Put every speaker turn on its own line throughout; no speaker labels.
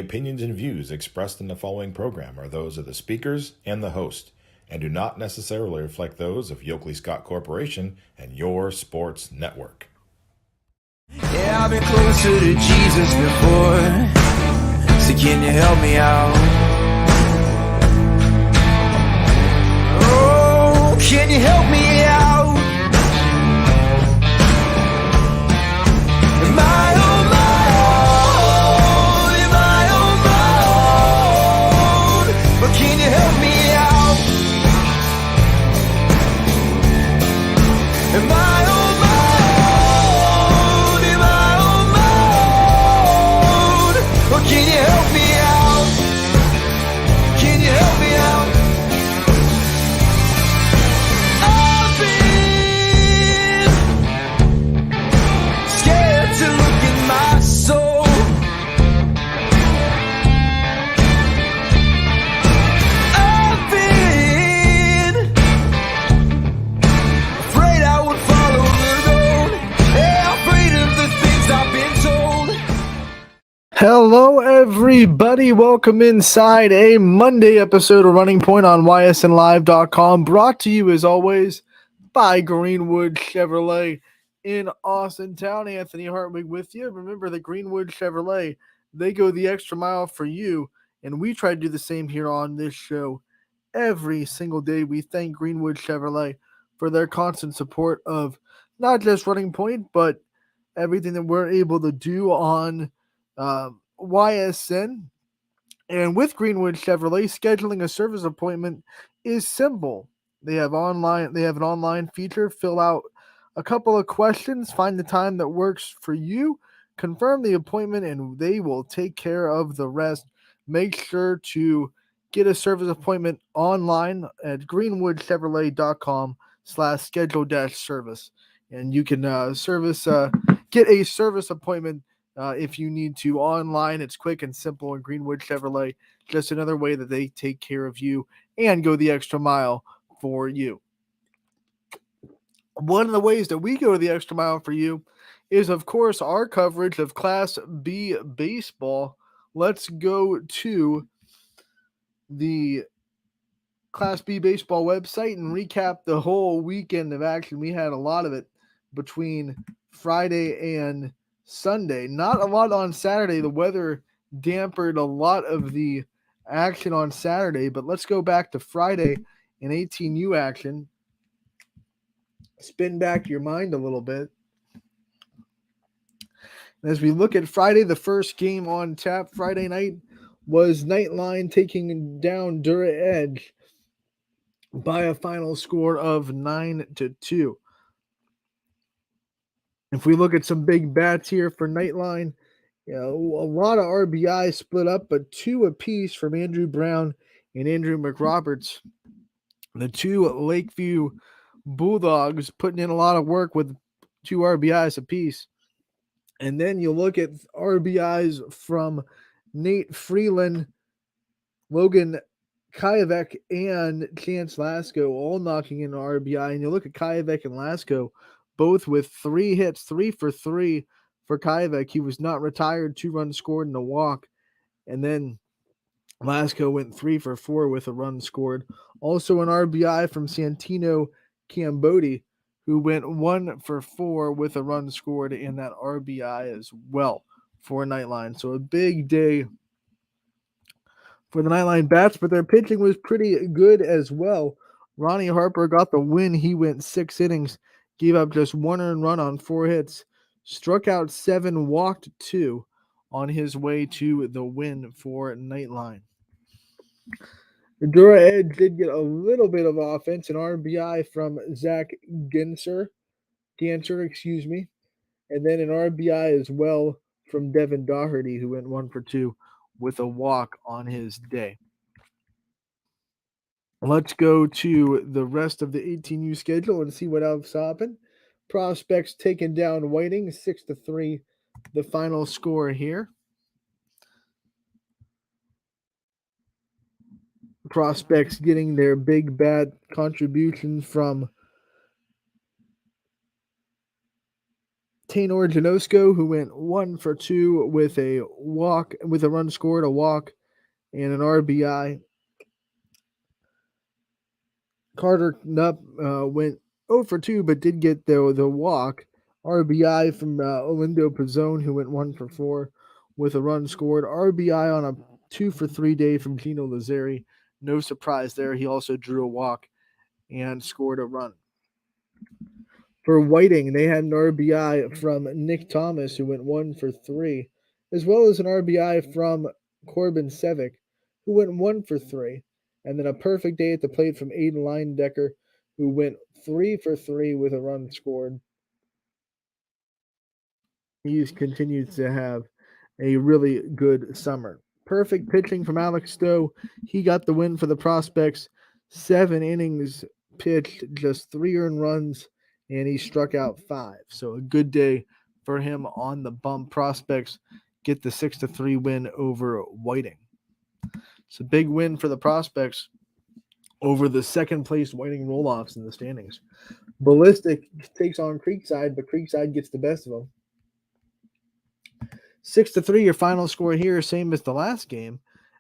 opinions and views expressed in the following program are those of the speakers and the host, and do not necessarily reflect those of Yoakley Scott Corporation and your sports network.
Yeah, I've been closer to Jesus before, so can you help me out? Oh, can you help me out? Am I on my own? Am I on my own? But can you help me out? Am I on my own? Am I on my own? Or can you help me out? Can you help me out? I've been scared to look in my soul. I've been afraid I would follow the road. Yeah, afraid of the things I've been told.
Hello, everybody. Welcome inside a Monday episode of Running Point on YSNLive.com. Brought to you, as always, by Greenwood Chevrolet in Austin Town. Anthony Hartwig with you. Remember that Greenwood Chevrolet, they go the extra mile for you, and we try to do the same here on this show every single day. We thank Greenwood Chevrolet for their constant support of not just Running Point, but everything that we're able to do on YSN. And with Greenwood Chevrolet, scheduling a service appointment is simple. They have an online feature. Fill out a couple of questions, find the time that works for you, confirm the appointment, and they will take care of the rest. Make sure to get a service appointment online at greenwoodchevrolet.com/schedule-service. And you can get a service appointment if you need to online. It's quick and simple. And Greenwood Chevrolet, just another way that they take care of you and go the extra mile for you. One of the ways that we go the extra mile for you is, of course, our coverage of Class B baseball. Let's go to the Class B baseball website and recap the whole weekend of action. We had a lot of it between Friday and Sunday. Not a lot on Saturday. The weather dampened a lot of the action on Saturday, but let's go back to Friday in 18U action. Spin back your mind a little bit. As we look at Friday, the first game on tap Friday night was Nightline taking down Dura Edge by a final score of 9-2. If we look at some big bats here for Nightline, a lot of RBI split up, but two apiece from Andrew Brown and Andrew McRoberts. The two Lakeview Bulldogs putting in a lot of work with two RBIs apiece. And then you look at RBIs from Nate Freeland, Logan Kayavek, and Chance Lasko all knocking in an RBI. And you look at Kayavek and Lasko, both with 3 hits, 3 for 3 for Kayavek. He was not retired, 2 runs scored and a walk. And then Lasko went 3 for 4 with a run scored. Also an RBI from Santino Cambodi, who went 1 for 4 with a run scored in that RBI as well for Nightline. So a big day for the Nightline bats, but their pitching was pretty good as well. Ronnie Harper got the win. He went 6 innings, gave up just 1 earned run on 4 hits, struck out 7, walked 2 on his way to the win for Nightline. The Dura Edge did get a little bit of offense, an RBI from Zach Ganser, and then an RBI as well from Devin Doherty, who went 1 for 2 with a walk on his day. Let's go to the rest of the 18U schedule and see what else happened. Prospects taking down Whiting 6-3, the final score here. Prospects getting their big bat contributions from Taynor Janosko, who went 1 for 2 with a run scored, a walk, and an RBI. Carter Knupp went 0 for 2, but did get the walk. RBI from Olindo Pizzone, who went 1 for 4 with a run scored. RBI on a 2 for 3 day from Gino Lazzari. No surprise there. He also drew a walk and scored a run. For Whiting, they had an RBI from Nick Thomas, who went 1 for 3, as well as an RBI from Corbin Sevick, who went 1 for 3, and then a perfect day at the plate from Aiden Leindecker, who went 3 for 3 with a run scored. He continues to have a really good summer. Perfect pitching from Alex Stowe. He got the win for the Prospects. 7 innings pitched, just 3 earned runs, and he struck out 5. So a good day for him on the bump. Prospects get the 6-3 win over Whiting. It's a big win for the Prospects over the second place Whiting roll-offs in the standings. Ballistic takes on Creekside, but Creekside gets the best of them. 6-3, your final score here, same as the last game.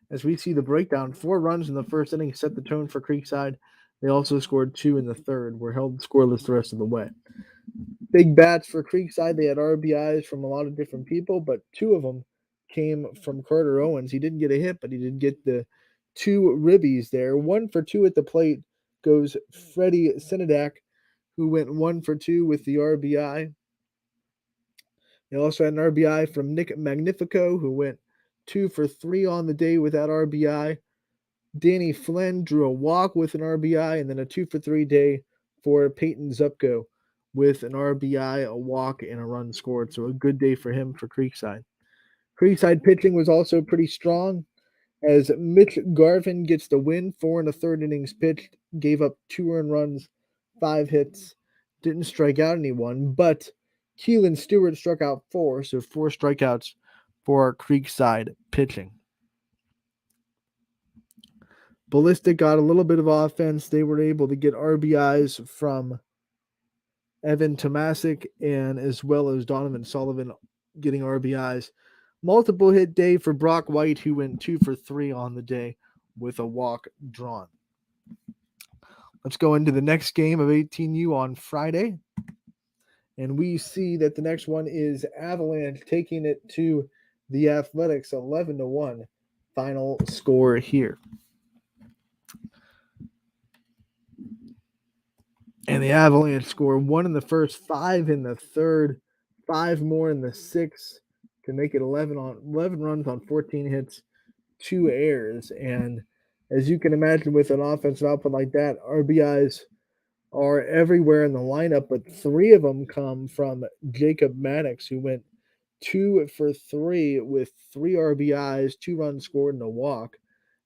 As we see the breakdown, 4 runs in the first inning set the tone for Creekside. They also scored 2 in the third, were held scoreless the rest of the way. Big bats for Creekside. They had RBIs from a lot of different people, but 2 of them came from Carter Owens. He didn't get a hit, but he did get the 2 ribbies there. 1 for 2 at the plate goes Freddie Sinadak, who went 1 for 2 with the RBI. They also had an RBI from Nick Magnifico, who went 2 for 3 on the day with that RBI. Danny Flynn drew a walk with an RBI, and then a 2 for 3 day for Peyton Zupko with an RBI, a walk, and a run scored. So a good day for him for Creekside. Creekside pitching was also pretty strong, as Mitch Garvin gets the win. 4 1/3 innings pitched, gave up 2 earned runs, 5 hits, didn't strike out anyone, but Keelan Stewart struck out 4, so 4 strikeouts for Creekside pitching. Ballistic got a little bit of offense. They were able to get RBIs from Evan Tomasic and as well as Donovan Sullivan getting RBIs. Multiple hit day for Brock White, who went 2 for 3 on the day with a walk drawn. Let's go into the next game of 18U on Friday. And we see that the next one is Avalanche taking it to the Athletics, 11-1. Final score here. And the Avalanche score 1 in the first, 5 in the third, 5 more in the sixth to make it 11 runs on 14 hits, 2 errors. And as you can imagine, with an offensive output like that, RBIs are everywhere in the lineup, but 3 of them come from Jacob Maddox, who went 2 for 3 with 3 RBIs, 2 runs scored, and a walk.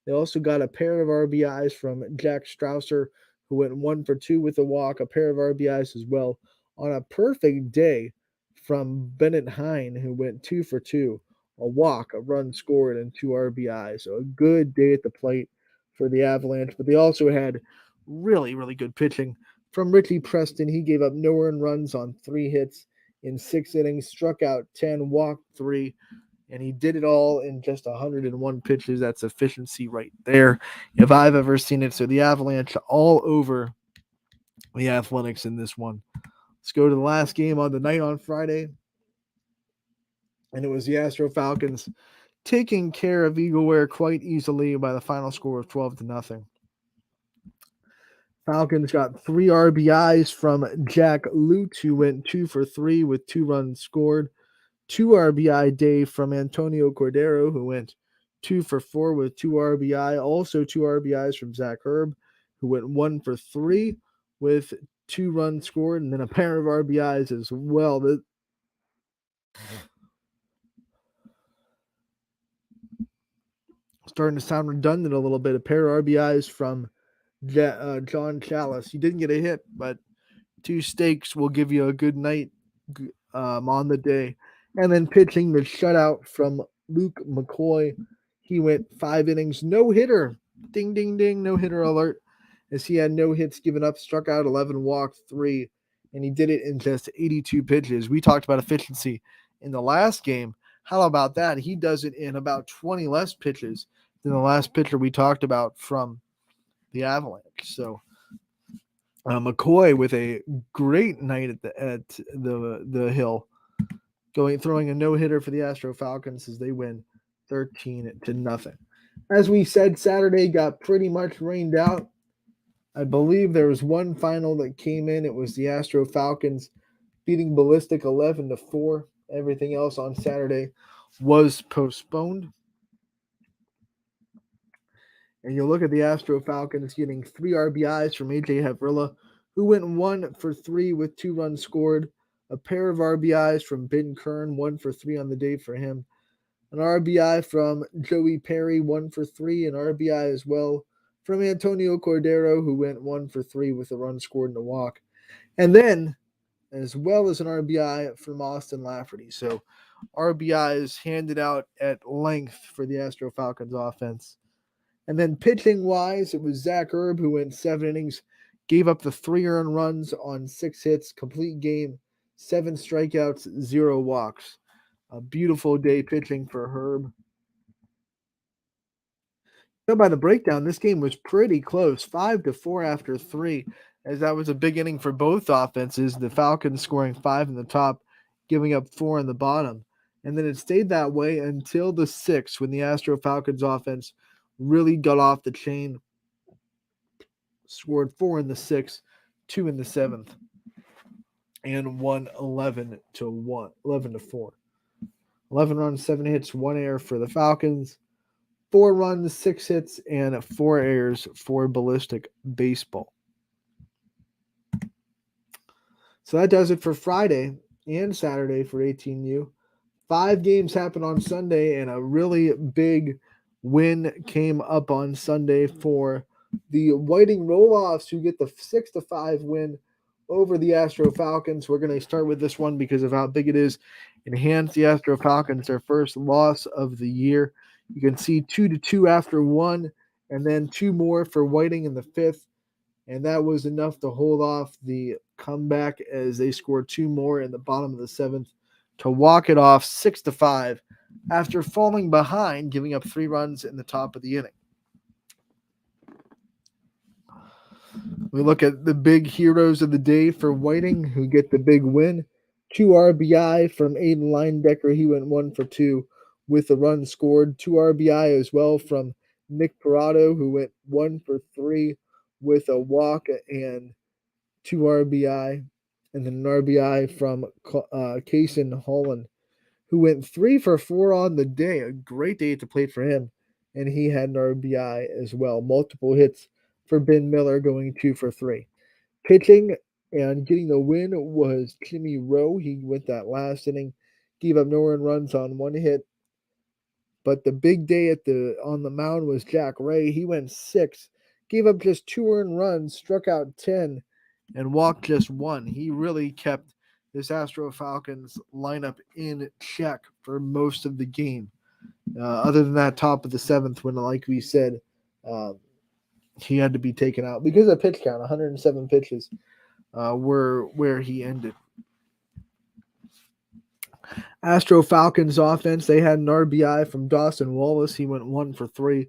They also got a pair of RBIs from Jack Strausser, who went 1 for 2 with a walk, a pair of RBIs as well, on a perfect day from Bennett Hine, who went 2 for 2, a walk, a run scored, and 2 RBIs. So a good day at the plate for the Avalanche, but they also had really, really good pitching from Richie Preston. He gave up no earned runs on 3 hits in 6 innings, struck out 10, walked 3, and he did it all in just 101 pitches. That's efficiency right there, if I've ever seen it. So the Avalanche all over the Athletics in this one. Let's go to the last game on the night on Friday. And it was the Astro Falcons taking care of Eagleware quite easily by the final score of 12-0. Falcons got 3 RBIs from Jack Lute, who went 2 for 3 with 2 runs scored. 2 RBI day from Antonio Cordero, who went 2 for 4 with 2 RBI. Also 2 RBIs from Zach Herb, who went 1 for 3 with 2 runs scored, and then a pair of RBIs as well. Starting to sound redundant a little bit. A pair of RBIs from John Chalice. He didn't get a hit, but 2 steaks will give you a good night on the day. And then pitching the shutout from Luke McCoy. He went 5 innings, no hitter. Ding, ding, ding, no hitter alert. As he had no hits given up, struck out 11, walked 3, and he did it in just 82 pitches. We talked about efficiency in the last game. How about that? He does it in about 20 less pitches than the last pitcher we talked about from the Avalanche. So McCoy with a great night at the Hill, throwing a no-hitter for the Astro Falcons as they win 13-0. As we said, Saturday got pretty much rained out. I believe there was one final that came in. It was the Astro Falcons beating Ballistic 11-4. Everything else on Saturday was postponed. And you look at the Astro Falcons getting 3 RBIs from AJ Havrilla, who went 1 for 3 with 2 runs scored. A pair of RBIs from Ben Kern, 1 for 3 on the day for him. An RBI from Joey Perry, 1 for 3. An RBI as well from Antonio Cordero, who went 1 for 3 with a run scored and a walk. And then, as well as an RBI from Austin Lafferty. So RBIs handed out at length for the Astro Falcons offense. And then pitching-wise, it was Zach Erb who went 7 innings, gave up the 3 earned runs on 6 hits, complete game, 7 strikeouts, 0 walks. A beautiful day pitching for Herb. By the breakdown, this game was pretty close, 5-4 after 3, as that was a big inning for both offenses. The Falcons scoring 5 in the top, giving up 4 in the bottom. And then it stayed that way until the 6th, when the Astro Falcons offense really got off the chain, scored 4 in the 6th, 2 in the 7th, and won 11-4. 11 runs, 7 hits, 1 error for the Falcons, 4 runs, 6 hits, and 4 errors for Ballistic Baseball. So that does it for Friday and Saturday for 18U. 5 games happened on Sunday, and a really big win came up on Sunday for the Whiting Roll-Offs, who get the 6-5 win over the Astro Falcons. We're going to start with this one because of how big it is. It hands the Astro Falcons their first loss of the year. You can see 2-2 after 1, and then 2 more for Whiting in the 5th. And that was enough to hold off the comeback as they scored 2 more in the bottom of the 7th to walk it off 6-5 after falling behind, giving up 3 runs in the top of the inning. We look at the big heroes of the day for Whiting, who get the big win. 2 RBI from Aiden Leindecker. He went 1 for 2 with a run scored. 2 RBI as well from Nick Parado, who went 1 for 3 with a walk and 2 RBI. And then an RBI from Kaysen Holland, who went 3 for 4 on the day. A great day at the plate for him. And he had an RBI as well. Multiple hits for Ben Miller, going 2 for 3. Pitching and getting the win was Jimmy Rowe. He went that last inning, gave up no earned runs on 1 hit. But the big day on the mound was Jack Ray. He went 6, gave up just 2 earned runs, struck out 10, and walked just 1. He really kept this Astro Falcons lineup in check for most of the game. Other than that top of the 7th, when, like we said, he had to be taken out because of pitch count. 107 pitches were where he ended. Astro Falcons offense, they had an RBI from Dawson Wallace. He went 1 for 3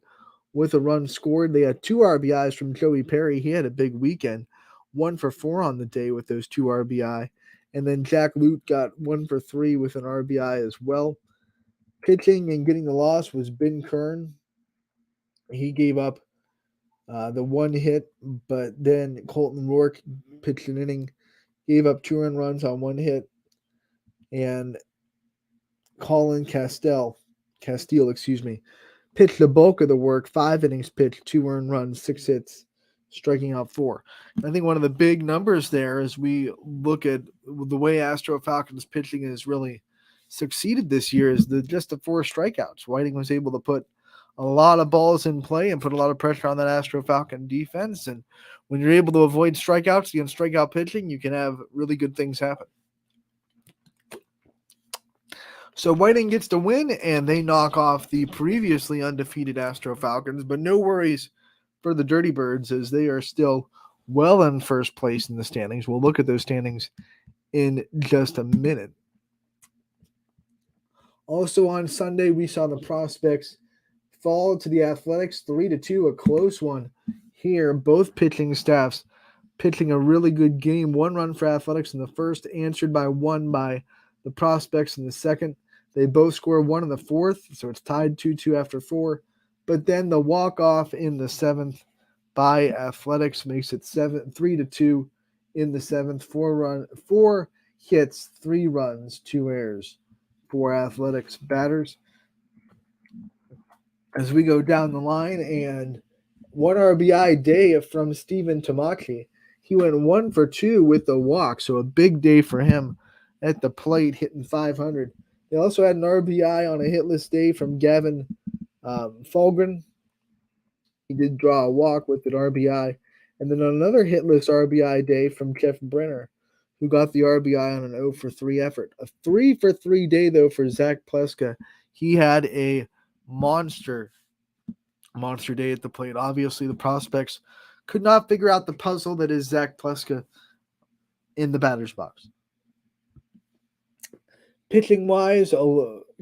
with a run scored. They had 2 RBIs from Joey Perry. He had a big weekend, 1 for 4 on the day with those 2 RBI. And then Jack Lute got 1 for 3 with an RBI as well. Pitching and getting the loss was Ben Kern. He gave up the 1 hit, but then Colton Rourke pitched an inning, gave up 2 earned runs on 1 hit, and Colin Castile, pitched the bulk of the work. 5 innings pitched, 2 earned runs, 6 hits, striking out 4. And I think one of the big numbers there, as we look at the way Astro Falcons pitching has really succeeded this year, is just the 4 strikeouts. Whiting was able to put a lot of balls in play and put a lot of pressure on that Astro Falcon defense. And when you're able to avoid strikeouts against strikeout pitching, you can have really good things happen. So Whiting gets the win, and they knock off the previously undefeated Astro Falcons. But no worries for the Dirty Birds, as they are still well in first place in the standings. We'll look at those standings in just a minute. Also on Sunday, we saw the Prospects fall to the Athletics 3-2, a close one here. Both pitching staffs pitching a really good game. 1 run for Athletics in the first, answered by 1 by the Prospects in the second. They both score 1 in the fourth, so it's tied 2-2 after 4. But then the walk-off in the seventh by Athletics makes it 3-2 in the seventh. 4 hits, 3 runs, 2 errors for Athletics batters. As we go down the line, and 1 RBI day from Steven Tamachi. He went 1 for 2 with the walk, so a big day for him at the plate, hitting 500. They also had an RBI on a hitless day from Gavin Fulgren. He did draw a walk with an RBI. And then another hitless RBI day from Jeff Brenner, who got the RBI on an 0 for 3 effort. A 3 for 3 day, though, for Zach Pleska. He had a monster day at the plate. Obviously, the Prospects could not figure out the puzzle that is Zach Pleska in the batter's box. Pitching-wise,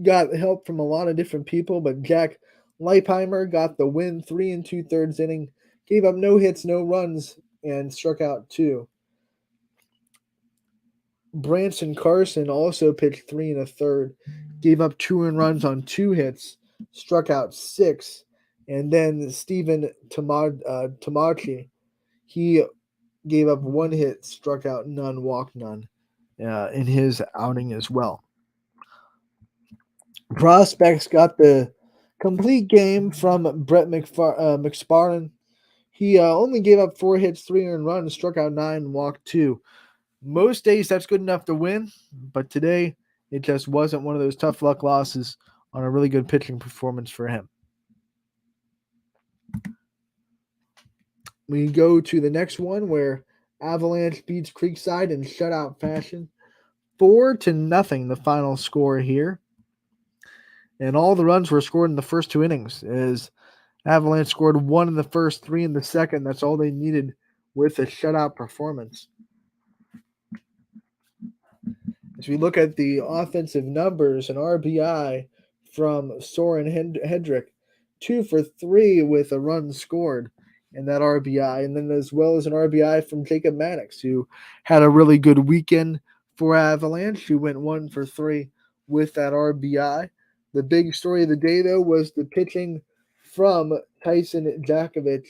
got help from a lot of different people, but Jack Leipheimer got the win, 3 2/3 inning, gave up no hits, no runs, and struck out 2. Branson Carson also pitched 3 1/3, gave up 2 earned runs on 2 hits, struck out 6. And then Steven Tamachi, he gave up 1 hit, struck out none, walked none in his outing as well. Prospects got the complete game from Brett McSpartan. He only gave up 4 hits, 3 earned runs, struck out 9, walked 2. Most days that's good enough to win, but today it just wasn't one of those tough luck losses on a really good pitching performance for him. We go to the next one where Avalanche beats Creekside in shutout fashion. 4-0 the final score here. And all the runs were scored in the first 2 innings, as Avalanche scored 1 in the first, 3 in the second. That's all they needed with a shutout performance. As we look at the offensive numbers, an RBI from Soren Hedrick, 2 for 3 with a run scored in that RBI, and then as well as an RBI from Jacob Maddox, who had a really good weekend for Avalanche, who went 1 for 3 with that RBI. The big story of the day, though, was the pitching from Tyson Jakovic,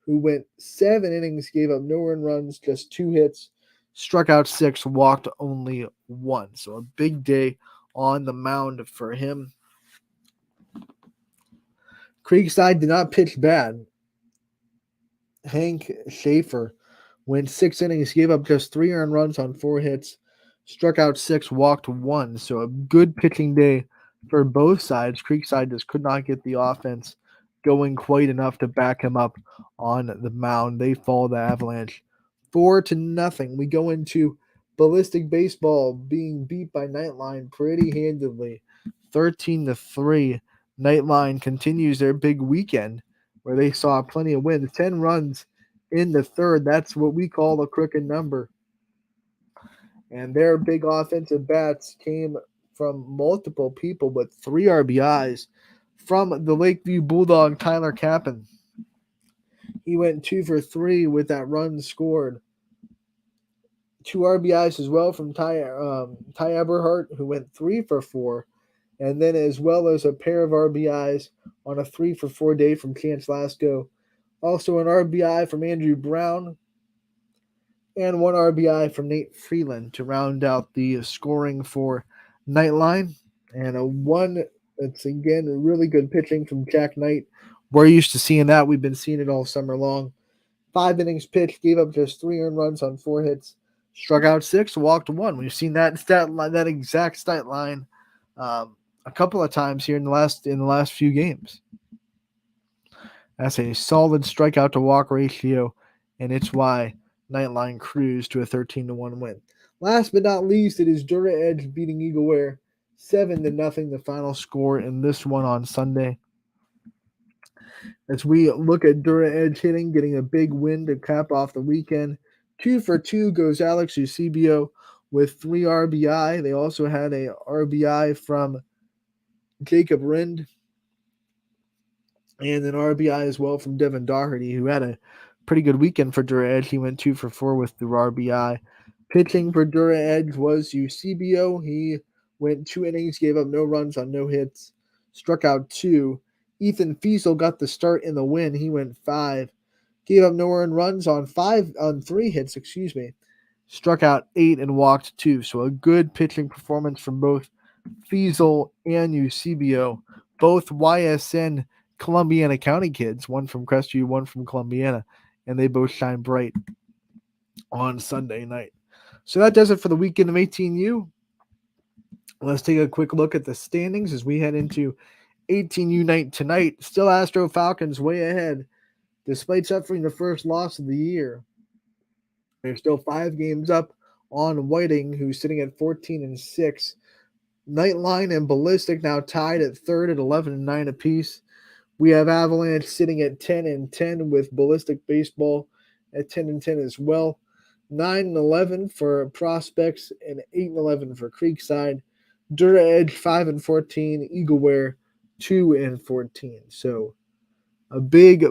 who went 7 innings, gave up no earned runs, just 2 hits, struck out 6, walked only 1. So a big day on the mound for him. Creekside did not pitch bad. Hank Schaefer went 6 innings, gave up just 3 earned runs on 4 hits, struck out 6, walked 1. So a good pitching day for both sides. Creekside just could not get the offense going quite enough to back him up on the mound. They fall the Avalanche 4-0. We go into Ballistic Baseball being beat by Nightline pretty handedly, 13-3. Nightline continues their big weekend where they saw plenty of wins. 10 runs in the third. That's what we call a crooked number. And their big offensive bats came from multiple people, but 3 RBIs from the Lakeview Bulldog, Tyler Kappen. He went 2 for 3 with that run scored. 2 RBIs as well from Ty Eberhardt, who went 3 for 4. And then as well as a pair of RBIs on a 3 for 4 day from Chance Lasco. Also an RBI from Andrew Brown. And 1 RBI from Nate Freeland to round out the scoring for Nightline. And a 1 that's, again, really good pitching from Jack Knight. We're used to seeing that. We've been seeing it all summer long. 5 innings pitched, gave up just 3 earned runs on 4 hits, struck out 6, walked 1. We've seen that that exact stat line a couple of times here in the last few games. That's a solid strikeout to walk ratio, and it's why Nightline cruised to a 13-1 win. Last but not least, it is Dura Edge beating Eagle Ware 7-0, the final score in this one on Sunday. As we look at Dura Edge hitting, getting a big win to cap off the weekend. 2 for 2 goes Alex Eusebio with 3 RBI. They also had a RBI from Jacob Rind and an RBI as well from Devin Doherty, who had a pretty good weekend for Dura Edge. He went 2 for 4 with the RBI. Pitching for Dura Edge was Eusebio. He went 2 innings, gave up no runs on no hits, struck out 2. Ethan Fiesel got the start in the win. He went 5, gave up no earned runs on 3 hits, struck out 8 and walked 2. So a good pitching performance from both Fiesel and Eusebio, both YSN Columbiana County kids, one from Crestview, one from Columbiana, and they both shine bright on Sunday night. So that does it for the weekend of 18U. Let's take a quick look at the standings as we head into 18U night tonight. Still Astro Falcons way ahead, despite suffering the first loss of the year. They're still 5 games up on Whiting, who's sitting at 14-6. Nightline and Ballistic now tied at third at 11-9 apiece. We have Avalanche sitting at 10-10 with Ballistic Baseball at 10-10 as well. 9-11 for Prospects and 8-11 for Creekside. Dura Edge 5-14, Eagleware 2-14. So a big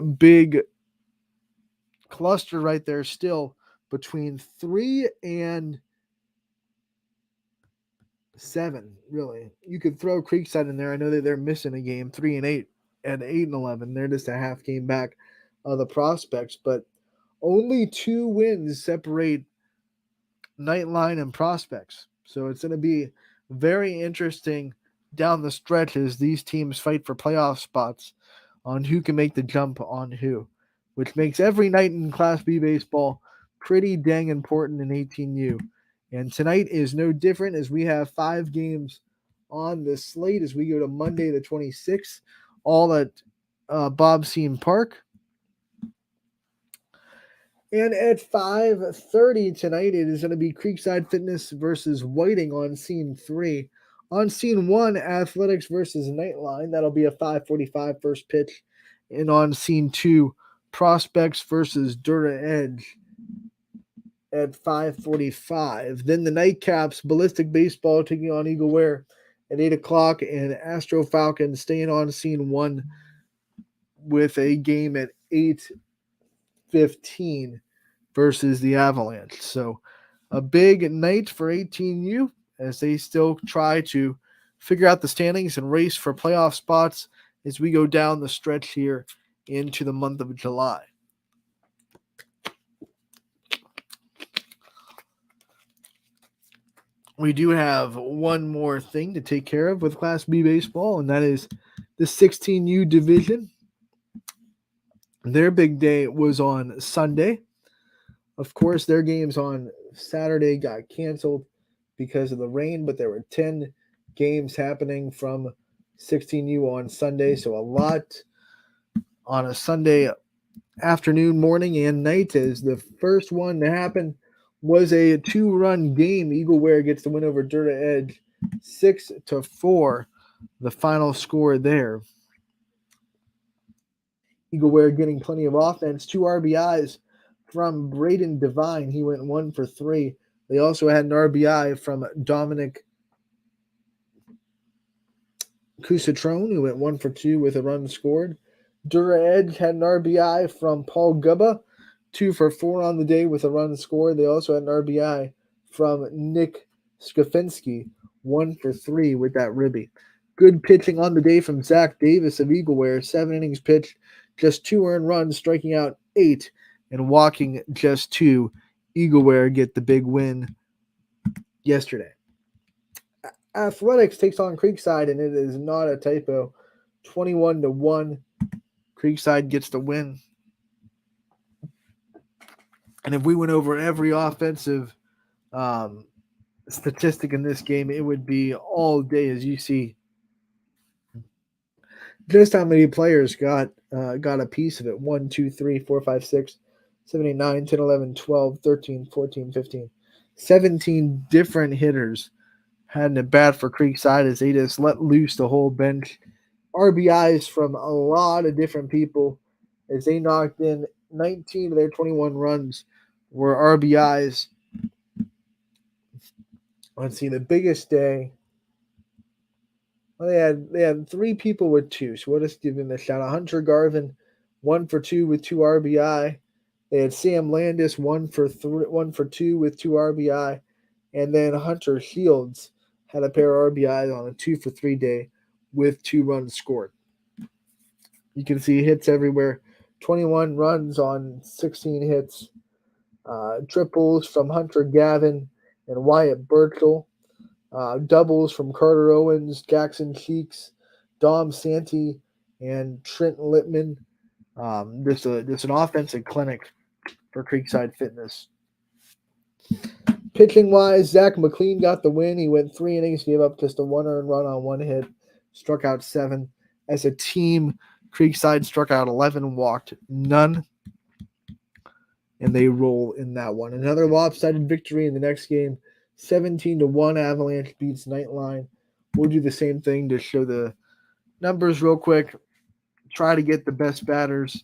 cluster right there still between 3 and 7, really. You could throw Creekside in there. I know that they're missing a game, 3-8 and 8-11. They're just a half game back of the Prospects, but only 2 wins separate Nightline and Prospects. So it's going to be very interesting down the stretch as these teams fight for playoff spots on who can make the jump on who, which makes every night in Class B baseball pretty dang important in 18U. And tonight is no different as we have 5 games on the slate as we go to Monday the 26th, all at Bob Seam Park. And at 5:30 tonight, it is going to be Creekside Fitness versus Whiting on Scene 3. On Scene 1, Athletics versus Nightline. That'll be a 5:45 first pitch. And on Scene 2, Prospects versus Dura Edge at 5:45. Then the nightcaps, Ballistic Baseball taking on Eagleware at 8 o'clock, and Astro Falcons staying on Scene 1 with a game at 8:15 versus the Avalanche. So a big night for 18U as they still try to figure out the standings and race for playoff spots as we go down the stretch here into the month of July. We do have one more thing to take care of with Class B baseball, and that is the 16U division. Their big day was on Sunday. Of course, their games on Saturday got canceled because of the rain, but there were 10 games happening from 16U on Sunday, so a lot on a Sunday afternoon, morning, and night. As the first one to happen was a 2-run game. Eagleware gets the win over Dura Edge 6-4, the final score there. Eagleware getting plenty of offense, 2 RBIs from Braden Devine. He went 1 for 3. They also had an RBI from Dominic Cusatrone, who went 1 for 2 with a run scored. Dura Edge had an RBI from Paul Gubba, 2 for 4 on the day with a run scored. They also had an RBI from Nick Skafinski, 1 for 3 with that ribby. Good pitching on the day from Zach Davis of Eagleware, 7 innings pitched, just 2 earned runs, striking out 8 and walking just 2. Eagleware get the big win yesterday. Athletics takes on Creekside, and it is not a typo. 21-1. Creekside gets the win. And if we went over every offensive statistic in this game, it would be all day, as you see just how many players got a piece of it. 1, 2, 3, 4, 5, 6, 7, 8, 9, 10, 11, 12, 13, 14, 15. 17 different hitters had an at bat for Creekside as they just let loose the whole bench RBIs from a lot of different people as they knocked in 19 of their 21 runs were RBIs. Let's see, the biggest day. Well, they had 3 people with 2, so we'll just give them a shout out. Hunter Garvin, 1 for 2 with 2 RBI. They had Sam Landis, 1 for 2 with 2 RBI, and then Hunter Shields had a pair of RBIs on a 2 for 3 day with 2 runs scored. You can see hits everywhere. 21 runs on 16 hits. Triples from Hunter Gavin and Wyatt Burchell. Doubles from Carter Owens, Jackson Cheeks, Dom Santee, and Trent Littman. Just an offensive clinic for Creekside Fitness. Pitching wise, Zach McLean got the win. He went 3 innings, gave up just a 1 earned run on 1 hit, struck out 7. As a team, Creekside struck out 11, walked none, and they roll in that one. Another lopsided victory in the next game. 17-1 Avalanche beats Nightline. We'll do the same thing to show the numbers real quick. Try to get the best batters.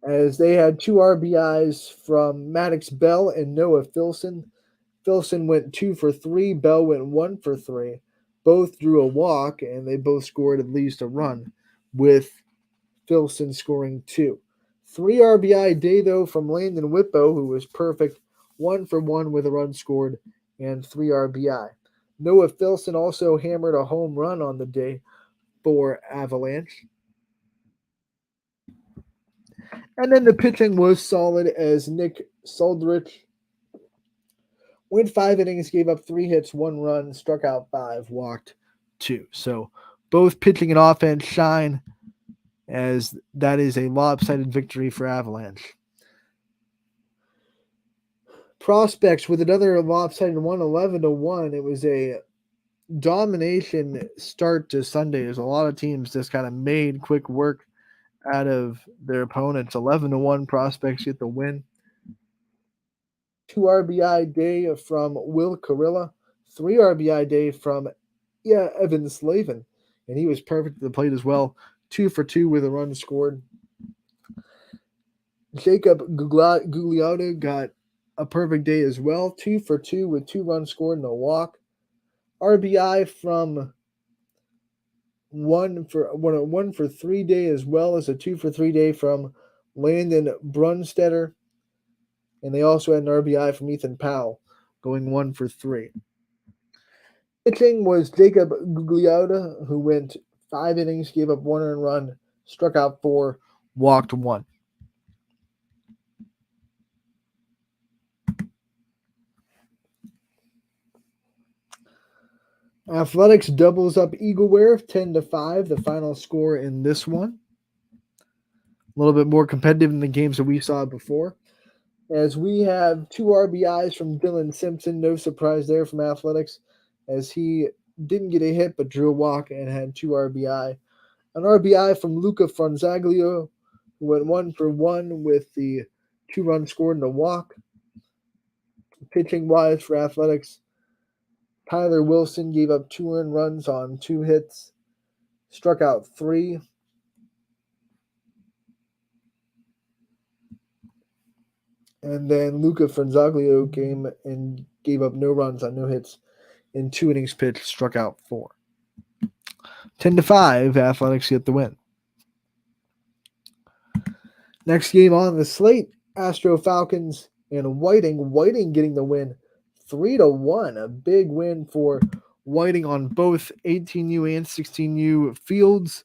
As they had 2 RBIs from Maddox Bell and Noah Filson. Filson went 2 for 3. Bell went 1 for 3. Both drew a walk, and they both scored at least a run, with Filson scoring 2. 3 RBI day, though, from Landon Whippo, who was perfect. 1 for 1 with a run scored and 3 RBI. Noah Filson also hammered a home run on the day for Avalanche. And then the pitching was solid as Nick Soldrich went 5 innings, gave up 3 hits, 1 run, struck out 5, walked 2. So both pitching and offense shine, as that is a lopsided victory for Avalanche. Prospects with another lopsided one, 11-1. It was a domination start to Sunday. There's a lot of teams just kind of made quick work out of their opponents. 11-1 Prospects get the win. 2 RBI day from Will Carrilla. 3 RBI day from Evan Slavin, and he was perfect at the plate as well. 2 for 2 with a run scored. Jacob Gugliotta got a perfect day as well. 2 for 2 with 2 runs scored and a walk. RBI from 1 for 3 day, as well as a 2 for 3 day from Landon Brunstetter. And they also had an RBI from Ethan Powell, going 1 for 3. Pitching was Jacob Gugliotta, who went 5 innings, gave up 1 earned run, struck out 4, walked 1. Athletics doubles up Eagleware 10-5, the final score in this one. A little bit more competitive than the games that we saw before. As we have 2 RBIs from Dylan Simpson, no surprise there from Athletics, as he didn't get a hit but drew a walk and had 2 RBI. An RBI from Luca Franzaglio, who went 1 for 1 with the 2 runs scored and a walk. Pitching wise for Athletics, Tyler Wilson gave up 2 earned runs on 2 hits, struck out 3. And then Luca Franzaglio came and gave up no runs on no hits in 2 innings pitched, struck out 4. 10-5, Athletics get the win. Next game on the slate, Astro Falcons and Whiting. Whiting getting the win 3-1. A big win for Whiting on both 18U and 16U fields,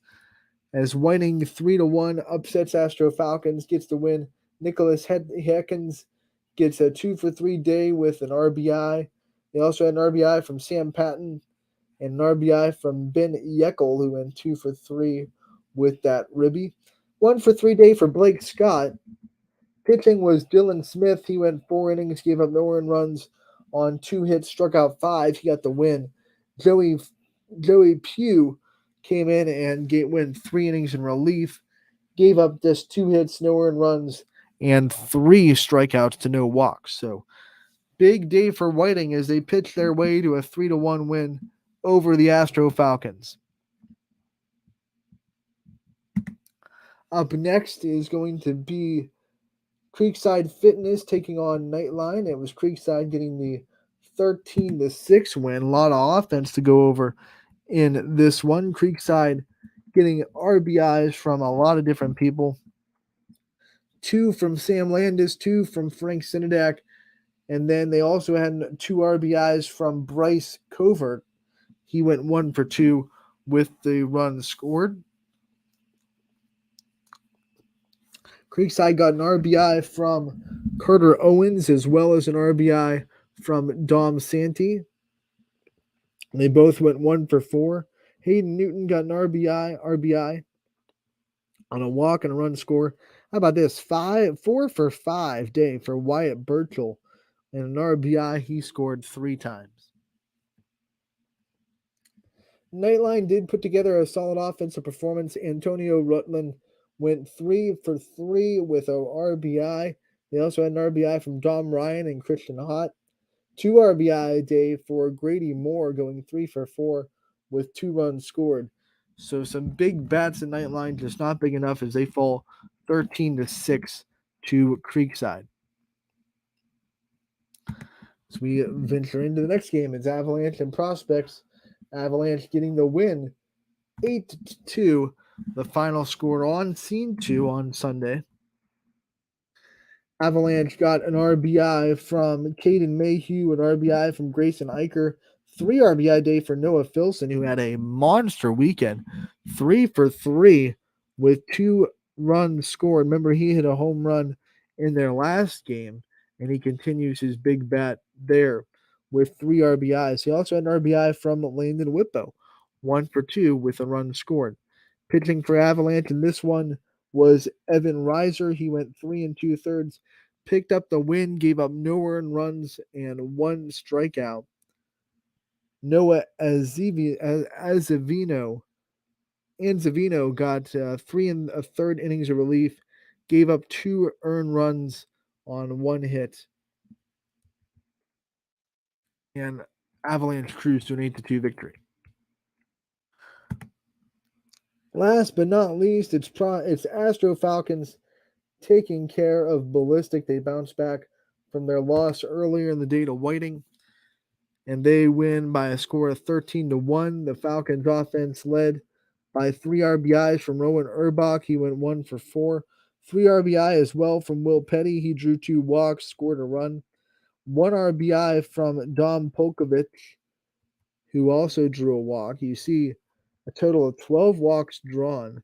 as Whiting 3-1 upsets Astro Falcons, gets the win. Nicholas Heckens gets a 2 for 3 day with an RBI. They also had an RBI from Sam Patton and an RBI from Ben Yeckel, who went 2 for 3 with that ribby. 1 for 3 day for Blake Scott. Pitching was Dylan Smith. He went 4 innings, gave up no earned runs on 2 hits, struck out 5. He got the win. Joey Pugh came in and went 3 innings in relief, gave up just 2 hits, no earned runs, and 3 strikeouts to no walks. So big day for Whiting as they pitch their way to a 3-1 win over the Astro Falcons. Up next is going to be Creekside Fitness taking on Nightline. It was Creekside getting the 13-6 win. A lot of offense to go over in this one. Creekside getting RBIs from a lot of different people. 2 from Sam Landis, 2 from Frank Sinadak, and then they also had 2 RBIs from Bryce Covert. He went 1 for 2 with the runs scored. Creekside got an RBI from Carter Owens as well as an RBI from Dom Santee. They both went 1 for 4. Hayden Newton got an RBI on a walk and a run score. How about this? 4 for 5 day for Wyatt Burchell, and an RBI he scored 3 times. Nightline did put together a solid offensive performance. Antonio Rutland went 3 for 3 with an RBI. They also had an RBI from Dom Ryan and Christian Hott. 2 RBI a day for Grady Moore, going 3 for 4 with 2 runs scored. So some big bats at Nightline, just not big enough as they fall 13-6 to Creekside. As we venture into the next game, it's Avalanche and Prospects. Avalanche getting the win 8-2, the final score on Scene 2 on Sunday. Avalanche got an RBI from Caden Mayhew, an RBI from Grayson Eicher, 3 RBI day for Noah Filson, who had a monster weekend, 3 for 3 with 2 runs scored. Remember, he hit a home run in their last game, and he continues his big bat there with 3 RBIs. He also had an RBI from Landon Whippo, 1 for 2 with a run scored. Pitching for Avalanche in this one was Evan Reiser. He went 3 2/3, picked up the win, gave up no earned runs and 1 strikeout. Noah Anzavino got 3 1/3 innings of relief, gave up 2 earned runs on 1 hit. And Avalanche cruised to an 8-2 victory. Last but not least, it's Astro Falcons taking care of Ballistic. They bounced back from their loss earlier in the day to Whiting, and they win by a score of 13-1. The Falcons offense led by 3 RBIs from Rowan Urbach. He went 1 for 4. 3 RBI as well from Will Petty. He drew 2 walks, scored a run. 1 RBI from Dom Polkovich, who also drew a walk. You see a total of 12 walks drawn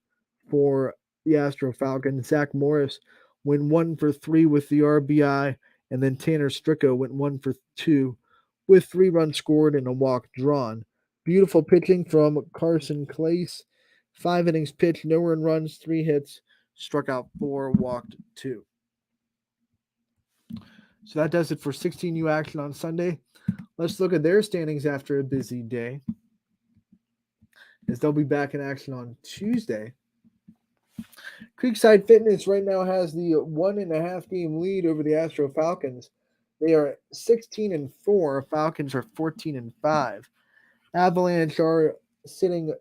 for the Astro Falcons. Zach Morris went 1 for 3 with the RBI, and then Tanner Stricko went 1 for 2 with 3 runs scored and a walk drawn. Beautiful pitching from Carson Clace. 5 innings pitched, no earned runs, 3 hits, struck out 4, walked 2. So that does it for 16U action on Sunday. Let's look at their standings after a busy day, as they'll be back in action on Tuesday. Creekside Fitness right now has the 1.5 game lead over the Astro Falcons. They are 16-4. Falcons are 14-5. Avalanche are sitting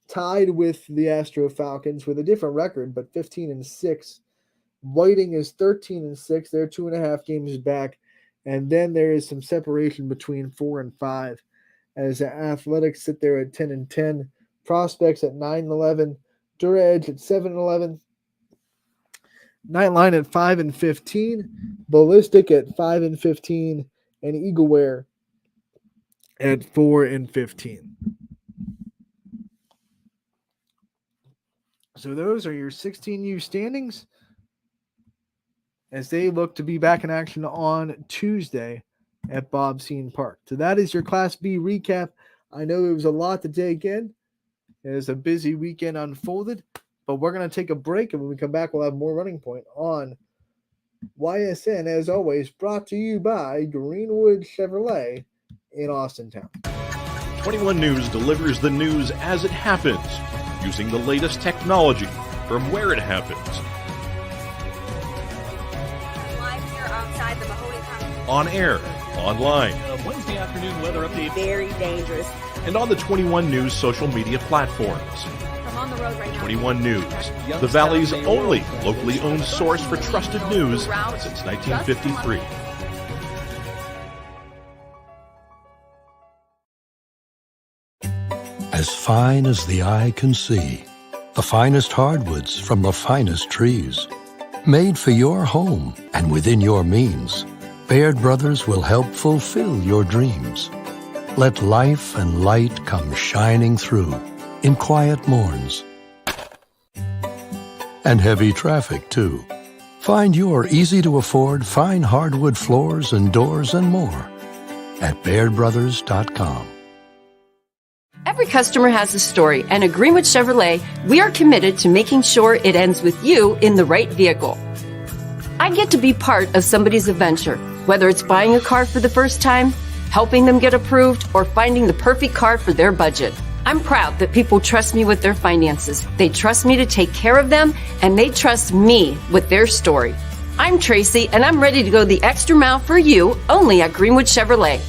tied with the Astro Falcons with a different record, but 15-6. Whiting is 13-6. They're 2.5 games back. And then there is some separation between 4 and 5, as the Athletics sit there at 10-10. Prospects at 9-11. Dura Edge at 7-11. Nightline at 5-15. Ballistic at 5-15. And Eagleware at 4-15. So those are your 16U standings, as they look to be back in action on Tuesday at Bob Scene Park. So that is your Class B recap. I know it was a lot to take in. It was a busy weekend unfolded, but we're going to take a break, and when we come back, we'll have more Running Point on YSN, as always, brought to you by Greenwood Chevrolet in Austintown.
21 News delivers the news as it happens, using the latest technology from where it happens. On air, online,
Wednesday afternoon weather update.
Very dangerous.
and on the 21 News social media platforms.
From
on the road right now.
21 News, the Valley's only locally owned source for trusted news since 1953.
As fine as the eye can see, the finest hardwoods from the finest trees. Made for your home and within your means, Baird Brothers will help fulfill your dreams. Let life and light come shining through in quiet morns. And heavy traffic, too. Find your easy-to-afford fine hardwood floors and doors and more at BairdBrothers.com.
Every customer has a story, and at Greenwood Chevrolet, we are committed to making sure it ends with you in the right vehicle. I get to be part of somebody's adventure, whether it's buying a car for the first time, helping them get approved, or finding the perfect car for their budget. I'm proud that people trust me with their finances. They trust me to take care of them, and they trust me with their story. I'm Tracy, and I'm ready to go the extra mile for you, only at Greenwood Chevrolet.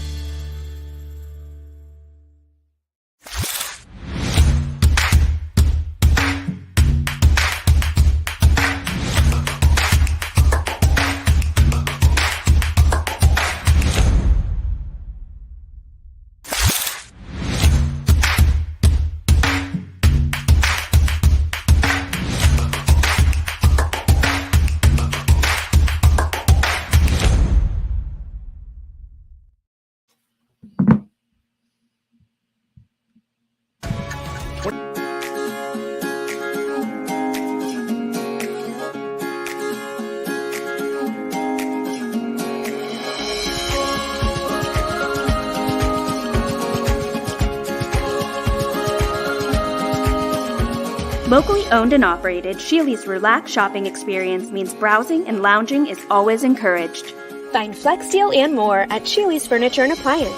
Locally owned and operated, Sheely's relaxed shopping experience means browsing and lounging is always encouraged.
Find Flex Deal and more at Sheely's Furniture and Appliance,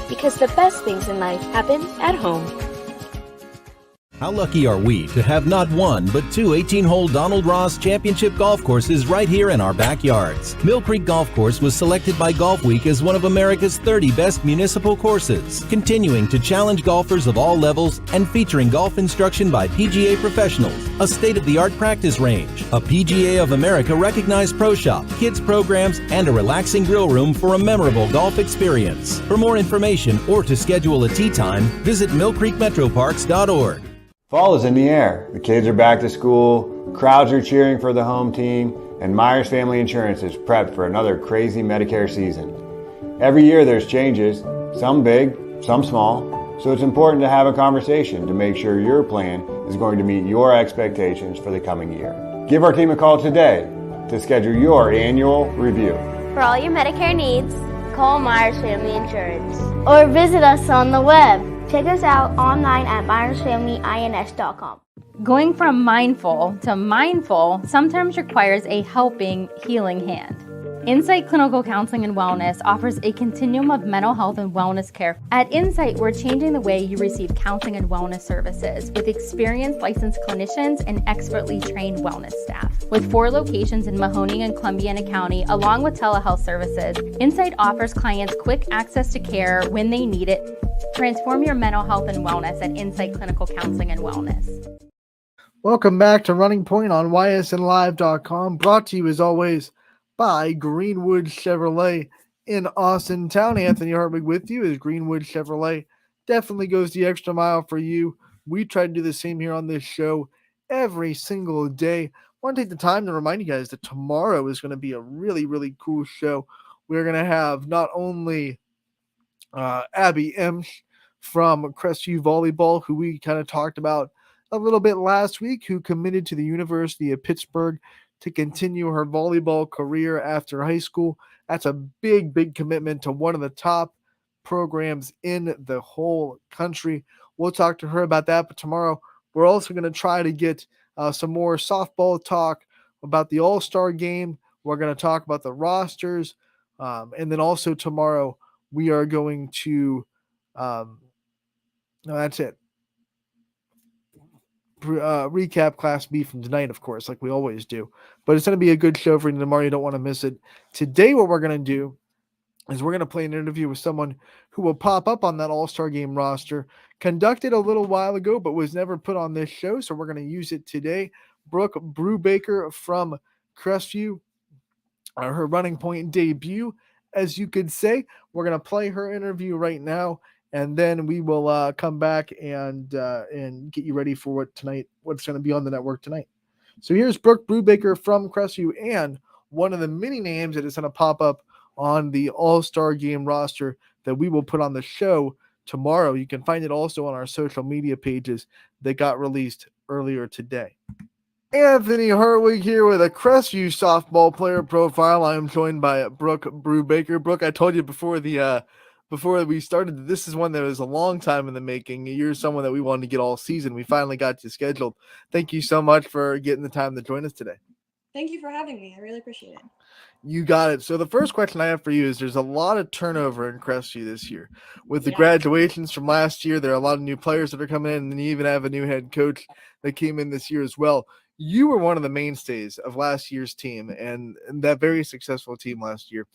because the best things in life happen at home.
How lucky are we to have not one, but two 18-hole Donald Ross Championship golf courses right here in our backyards. Mill Creek Golf Course was selected by Golf Week as one of America's 30 best municipal courses, continuing to challenge golfers of all levels and featuring golf instruction by PGA professionals, a state-of-the-art practice range, a PGA of America recognized pro shop, kids programs, and a relaxing grill room for a memorable golf experience. For more information or to schedule a tee time, visit millcreekmetroparks.org.
Fall is in the air. The kids are back to school, crowds are cheering for the home team, and Myers Family Insurance is prepped for another crazy Medicare season. Every year there's changes, some big, some small, so it's important to have a conversation to make sure your plan is going to meet your expectations for the coming year. Give our team a call today to schedule your annual review.
For all your Medicare needs, call Myers Family Insurance or visit us on the web. Check us out online at MyersFamilyINS.com.
Going from mindful to mindful sometimes requires a helping, healing hand. Insight Clinical Counseling and Wellness offers a continuum of mental health and wellness care. At Insight, we're changing the way you receive counseling and wellness services with experienced licensed clinicians and expertly trained wellness staff. With 4 locations in Mahoning and Columbiana County, along with telehealth services, Insight offers clients quick access to care when they need it. Transform your mental health and wellness at Insight Clinical Counseling and Wellness.
Welcome back to Running Point on YSNLive.com, brought to you as always by Greenwood Chevrolet in Austin Town. Anthony Hartwig with you as Greenwood Chevrolet definitely goes the extra mile for you. We try to do the same here on this show every single day. I want to take the time to remind you guys that tomorrow is going to be a really, really cool show. We're going to have not only Abby Emsch from Crestview Volleyball, who we kind of talked about a little bit last week, who committed to the University of Pittsburgh to continue her volleyball career after high school. That's a big, big commitment to one of the top programs in the whole country. We'll talk to her about that, but tomorrow we're also going to try to get some more softball talk about the All-Star game. We're going to talk about the rosters, and then also tomorrow we are going to no, that's it. Recap Class B from tonight, of course, like we always do. But it's going to be a good show for you tomorrow. You don't want to miss it. Today, what we're going to do is we're going to play an interview with someone who will pop up on that All-Star Game roster, conducted a little while ago, but was never put on this show. So we're going to use it today. Brooke Brubaker from Crestview, her Running Point debut, as you could say. We're going to play her interview right now, and then we will come back and get you ready for what's going to be on the network tonight. So here's Brooke Brubaker from Crestview, and one of the many names that is going to pop up on the All-Star Game roster that we will put on the show tomorrow. You can find it also on our social media pages that got released earlier today. Anthony Hartwig here with a Crestview softball player profile. I'm joined by Brooke Brubaker. Brooke, I told you before we started, this is one that was a long time in the making. You're someone that we wanted to get all season. We finally got you scheduled. Thank you so much for getting the time to join us today.
Thank you for having me. I really appreciate it.
You got it. So the first question I have for you is there's a lot of turnover in Crestview this year. With the graduations from last year, there are a lot of new players that are coming in, and then you even have a new head coach that came in this year as well. You were one of the mainstays of last year's team and that very successful team last year.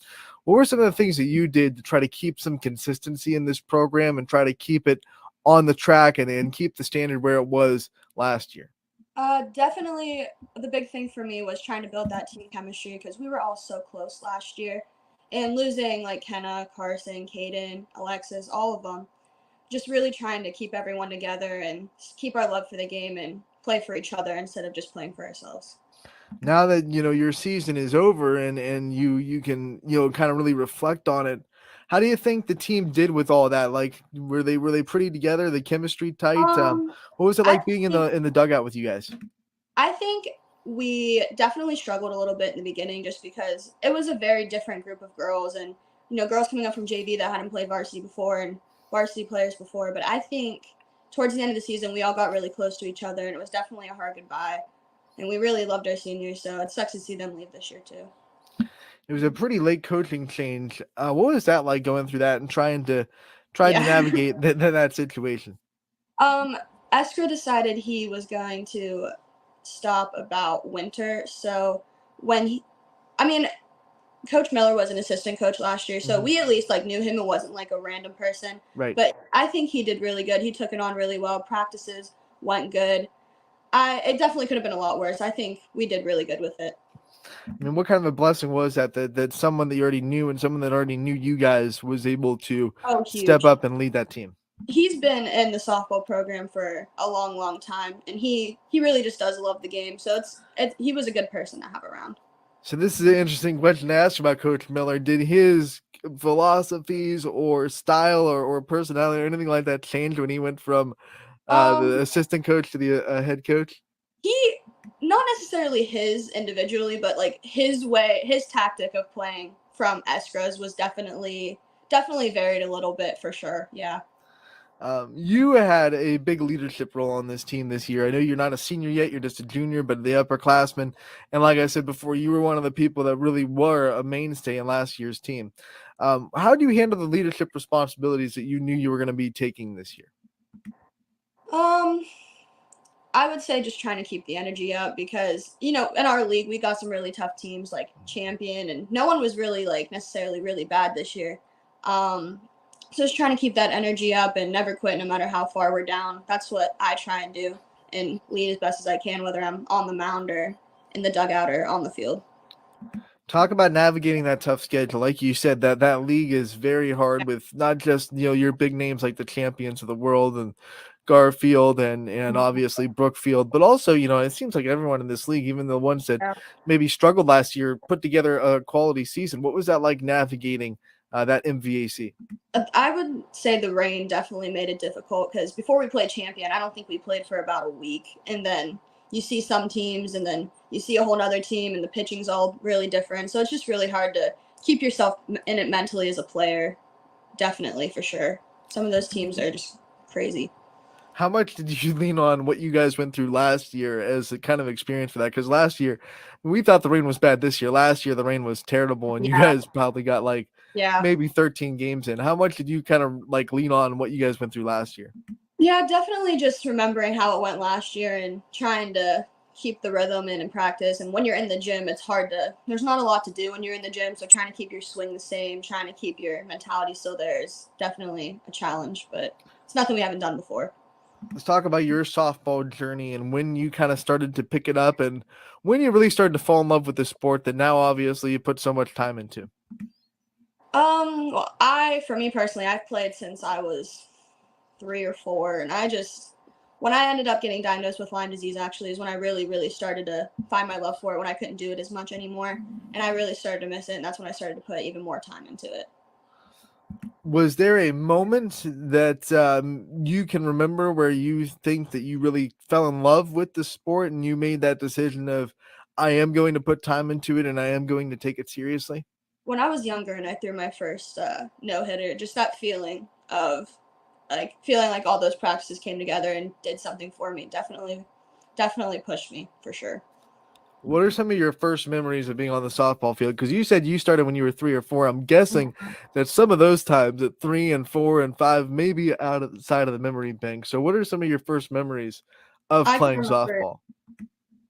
What were some of the things that you did to try to keep some consistency in this program and try to keep it on the track and keep the standard where it was last year?
Definitely the big thing for me was trying to build that team chemistry because we were all so close last year. And losing like Kenna, Carson, Caden, Alexis, all of them, just really trying to keep everyone together and keep our love for the game and play for each other instead of just playing for ourselves.
Now that your season is over and you can kind of really reflect on it, how do you think the team did with all that? Like, were they pretty together? The chemistry tight? What was it like being in the dugout with you guys?
I think we definitely struggled a little bit in the beginning just because it was a very different group of girls and girls coming up from JV that hadn't played varsity before and varsity players before. But I think towards the end of the season we all got really close to each other and it was definitely a hard goodbye. And we really loved our seniors, so it sucks to see them leave this year too.
It was a pretty late coaching change. What was that like going through that and trying to navigate that situation?
Eskra decided he was going to stop about winter. So Coach Miller was an assistant coach last year, so we at least knew him. It wasn't like a random person.
Right.
But I think he did really good. He took it on really well. Practices went good. It definitely could have been a lot worse. I think we did really good with it.
I mean, what kind of a blessing was that someone that you already knew and someone that already knew you guys was able to step up and lead that team?
He's been in the softball program for a long, long time, and he really just does love the game. So he was a good person to have around.
So this is an interesting question to ask about Coach Miller. Did his philosophies or style or personality or anything like that change when he went from the assistant coach to the head coach?
He, not necessarily his individually, but his way, his tactic of playing from Eskra's was definitely varied a little bit for sure. Yeah.
You had a big leadership role on this team this year. I know you're not a senior yet, you're just a junior, but the upperclassmen. And like I said before, you were one of the people that really were a mainstay in last year's team. How do you handle the leadership responsibilities that you knew you were going to be taking this year?
I would say just trying to keep the energy up because, in our league, we got some really tough teams like Champion, and no one was really necessarily really bad this year. So just trying to keep that energy up and never quit no matter how far we're down. That's what I try and do and lead as best as I can, whether I'm on the mound or in the dugout or on the field.
Talk about navigating that tough schedule. Like you said, that league is very hard with not just, your big names like the Champions of the world and Garfield and obviously Brookfield, but also, it seems like everyone in this league, even the ones that maybe struggled last year, put together a quality season. What was that like navigating that MVAC?
I would say the rain definitely made it difficult because before we played Champion, I don't think we played for about a week. And then you see some teams and then you see a whole other team and the pitching's all really different. So it's just really hard to keep yourself in it mentally as a player. Definitely, for sure. Some of those teams are just crazy.
How much did you lean on what you guys went through last year as a kind of experience for that? Because last year, we thought the rain was bad this year. Last year, the rain was terrible, and you guys probably got maybe 13 games in. How much did you kind of lean on what you guys went through last year?
Yeah, definitely just remembering how it went last year and trying to keep the rhythm in practice. And when you're in the gym, it's hard there's not a lot to do when you're in the gym. So trying to keep your swing the same, trying to keep your mentality still there is definitely a challenge, but it's nothing we haven't done before.
Let's talk about your softball journey and when you kind of started to pick it up and when you really started to fall in love with the sport that now obviously you put so much time into.
Well, for me personally, I've played since I was 3 or 4, and when I ended up getting diagnosed with Lyme disease, actually, is when I really, really started to find my love for it, when I couldn't do it as much anymore, and I really started to miss it, and that's when I started to put even more time into it.
Was there a moment that you can remember where you think that you really fell in love with the sport and you made that decision of, I am going to put time into it and I am going to take it seriously?
When I was younger and I threw my first no-hitter, just that feeling of feeling like all those practices came together and did something for me definitely pushed me for sure.
What are some of your first memories of being on the softball field? Because you said you started when you were 3 or 4. I'm guessing that some of those times at 3 and 4 and 5 may be outside of the memory bank. So what are some of your first memories of
I can
playing
remember
softball?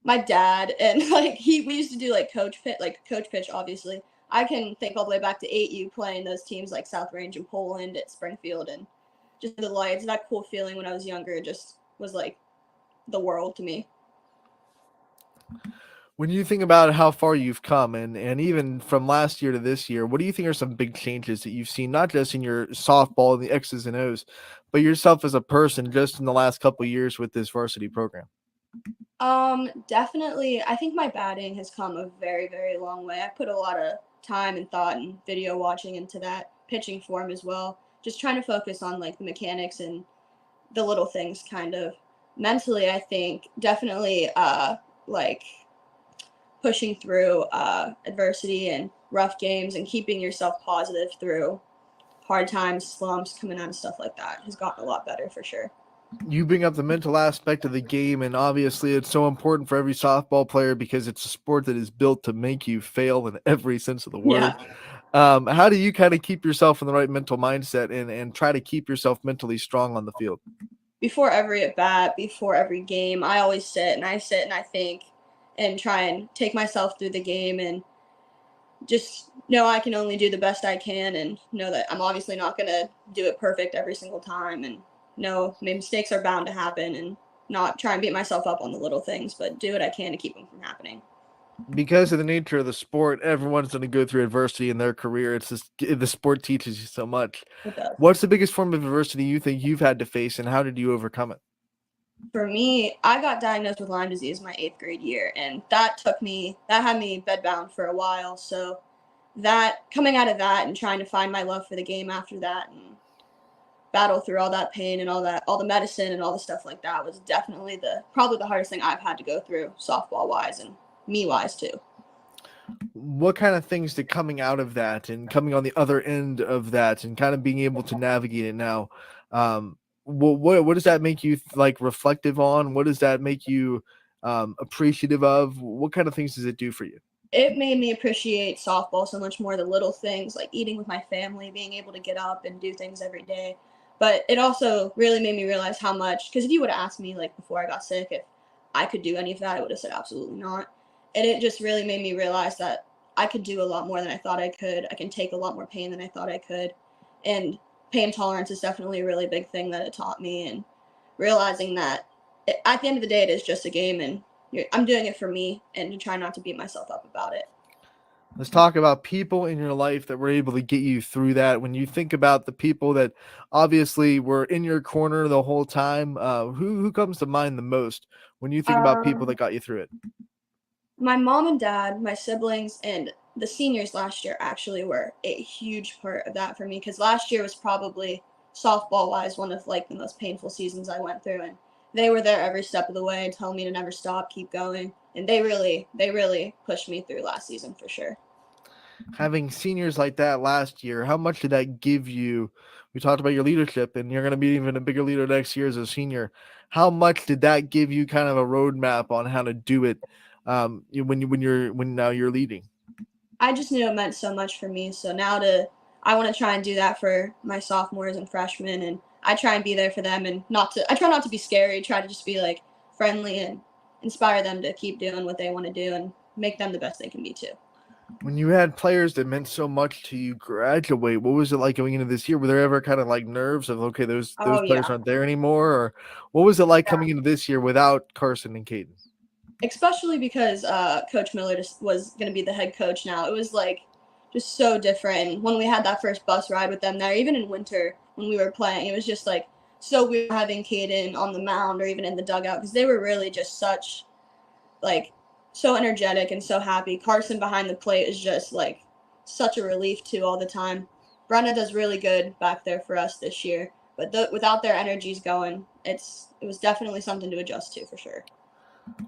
my dad and we used to do coach pitch, obviously. I can think all the way back to 8U playing those teams like South Range and Poland at Springfield, and just the lights, that cool feeling when I was younger, it just was like the world to me.
When you think about how far you've come and even from last year to this year, what do you think are some big changes that you've seen, not just in your softball and the X's and O's, but yourself as a person just in the last couple of years with this varsity program?
Definitely, I think my batting has come a very, very long way. I put a lot of time and thought and video watching into that pitching form as well. Just trying to focus on the mechanics and the little things kind of. Mentally, I think definitely pushing through adversity and rough games and keeping yourself positive through hard times, slumps, coming out of stuff like that has gotten a lot better for sure.
You bring up the mental aspect of the game, and obviously it's so important for every softball player because it's a sport that is built to make you fail in every sense of the word. Yeah. How do you kind of keep yourself in the right mental mindset and try to keep yourself mentally strong on the field?
Before every at bat, before every game, I always sit and I think and try and take myself through the game and just know I can only do the best I can and know that I'm obviously not going to do it perfect every single time, and know mistakes are bound to happen, and not try and beat myself up on the little things, but do what I can to keep them from happening.
Because of the nature of the sport, everyone's going to go through adversity in their career. It's just the sport teaches you so much.
It does.
What's the biggest form of adversity you think you've had to face, and how did you overcome it?
For me, I got diagnosed with Lyme disease my 8th grade year, and that had me bedbound for a while. So that coming out of that and trying to find my love for the game after that and battle through all that pain and all the medicine and all the stuff like that was definitely probably the hardest thing I've had to go through softball wise and me wise too.
What kind of things did coming out of that and coming on the other end of that and kind of being able to navigate it now, what does that make you reflective on? What does that make you appreciative of? What kind of things does it do for you?
It made me appreciate softball so much more, the little things like eating with my family, being able to get up and do things every day. But it also really made me realize how much, because if you would have asked me before I got sick if I could do any of that, I would have said absolutely not. And it just really made me realize that I could do a lot more than I thought I could. I can take a lot more pain than I thought I could. And pain tolerance is definitely a really big thing that it taught me, and realizing that at the end of the day, it is just a game, and I'm doing it for me and to try not to beat myself up about it.
Let's talk about people in your life that were able to get you through that. When you think about the people that obviously were in your corner the whole time, who comes to mind the most when you think about people that got you through it?
My mom and dad, my siblings, and the seniors last year actually were a huge part of that for me, because last year was probably softball-wise one of the most painful seasons I went through, and they were there every step of the way, telling me to never stop, keep going, and they really pushed me through last season for sure.
Having seniors like that last year, how much did that give you? We talked about your leadership, and you're going to be even a bigger leader next year as a senior. How much did that give you kind of a roadmap on how to do it when now you're leading?
I just knew it meant so much for me. So now I want to try and do that for my sophomores and freshmen, and I try and be there for them, and I try not to be scary, try to just be friendly and inspire them to keep doing what they want to do and make them the best they can be too.
When you had players that meant so much to you graduate, what was it like going into this year? Were there ever kind of like nerves of, okay, those
Oh
players
yeah.
aren't there anymore? Or what was it like coming into this year without Carson and Caden?
Especially because Coach Miller was going to be the head coach now. It was like just so different. And when we had that first bus ride with them there, even in winter when we were playing, it was just like so weird having Caden on the mound or even in the dugout because they were really just such like so energetic and so happy. Carson behind the plate is just like such a relief too all the time. Brenna does really good back there for us this year, but without their energies going, it was definitely something to adjust to for sure.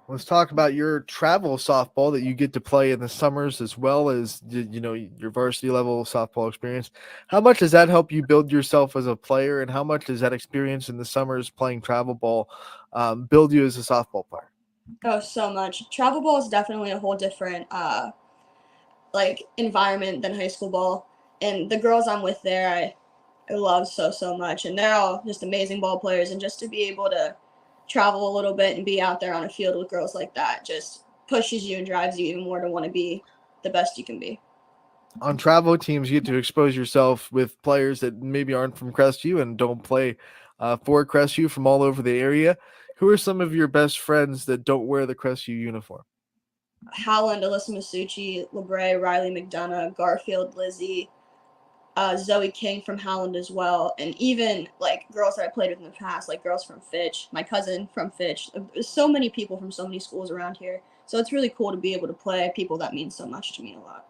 Let's talk about your travel softball that you get to play in the summers as well as your varsity level softball experience. How much does that help you build yourself as a player, and how much does that experience in the summers playing travel ball build you as a softball player?
Oh, so much. Travel ball is definitely a whole different like environment than high school ball, and the girls I'm with there, I love so much, and they're all just amazing ball players, and just to be able to travel a little bit and be out there on a field with girls like that just pushes you and drives you even more to want to be the best you can be.
On travel teams, you get to expose yourself with players that maybe aren't from Crestview and don't play for Crestview from all over the area. Who are some of your best friends that don't wear the Crestview uniform?
Howland, Alyssa Masucci, LeBray, Riley McDonough, Garfield, Lizzie, Zoe King from Howland as well, and even like girls that I played with in the past, like girls from Fitch, my cousin from Fitch. There's so many people from so many schools around here, so it's really cool to be able to play people that mean so much to me a lot.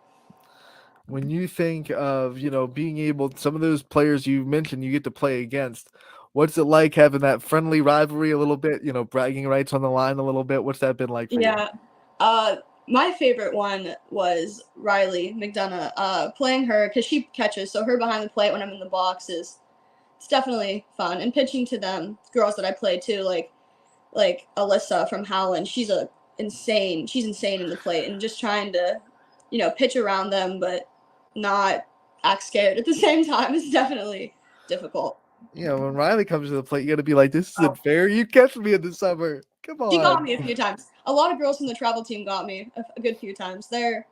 When you think of being able, some of those players you mentioned you get to play against, what's it like having that friendly rivalry a little bit, bragging rights on the line a little bit? What's that been like for you?
Yeah. My favorite one was Riley McDonough. Playing her because she catches, so her behind the plate when I'm in the box it's definitely fun. And pitching to them girls that I play too, like Alyssa from Howland. She's insane in the plate, and just trying to, pitch around them, but not act scared at the same time is definitely difficult.
When Riley comes to the plate, you got to be like, this isn't fair. You catch me in the summer. Come on.
She got me a few times. A lot of girls from the travel team got me a good few times. They're